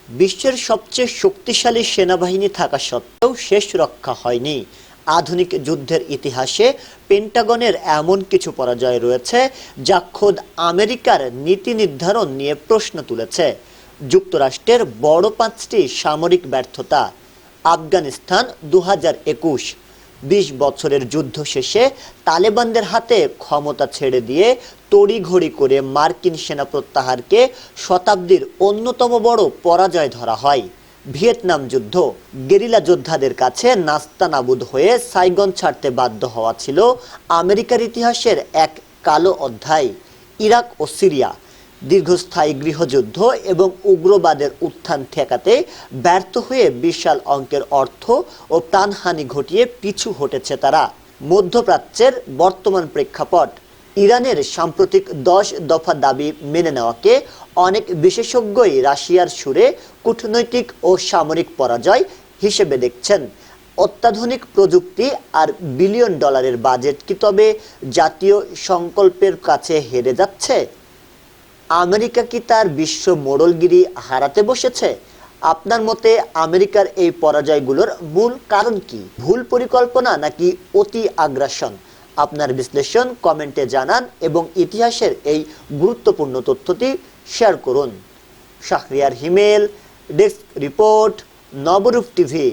বিশ্বের সবচেয়ে শক্তিশালী সেনাবাহিনী থাকা সত্ত্বেও শেষ রক্ষা হয়নি। আধুনিক যুদ্ধের ইতিহাসে পেন্টাগনের এমন কিছু পরাজয় রয়েছে যা খোদ আমেরিকার নীতি নির্ধারণ নিয়ে প্রশ্ন তুলেছে। যুক্তরাষ্ট্রের বড় পাঁচটি সামরিক ব্যর্থতা। আফগানিস্তান 2021, 20 বছরের যুদ্ধ শেষে তালেবানদের হাতে ক্ষমতা ছেড়ে দিয়ে তড়িঘড়ি করে মার্কিন সেনা প্রত্যাহারকে শতাব্দীর অন্যতম বড় পরাজয় ধরা হয়। ভিয়েতনাম যুদ্ধ, গেরিলা যোদ্ধাদের কাছে নাস্তানাবুদ হয়ে সাইগন ছাড়তে বাধ্য হওয়া ছিল আমেরিকার ইতিহাসের এক কালো অধ্যায়। ইরাক ও সিরিয়া, দীর্ঘস্থায়ী গৃহযুদ্ধ এবং উগ্রবাদের উত্থান ঠেকাতে ব্যর্থ হয়ে বিশাল অঙ্কের অর্থ ও প্রাণহানি ঘটিয়ে পিছু হটেছে তারা। মধ্যপ্রাচ্যের বর্তমান প্রেক্ষাপট, ইরানের সাম্প্রতিক 10 দফা দাবি মেনে নেওয়াকে অনেক বিশেষজ্ঞই রাশিয়ার সুরে কূটনৈতিক ও সামরিক পরাজয় হিসেবে দেখছেন। অত্যাধুনিক প্রযুক্তি আর বিলিয়ন ডলারের বাজেট কি তবে জাতীয় সংকল্পের কাছে হেরে যাচ্ছে? আমেরিকা কি তার বিশ্ব মোড়লগিরি হারাতে বসেছে? আপনার মতে আমেরিকার এই পরাজয়গুলোর মূল কারণ কি? ভুল পরিকল্পনা নাকি অতি আগ্রাসন? আপনার বিশ্লেষণ কমেন্টে জানান এবং ইতিহাসের এই গুরুত্বপূর্ণ তথ্যটি শেয়ার করুন। শাহরিয়ার হিমেল, ডেস্ক রিপোর্ট, নবরূপ টিভি।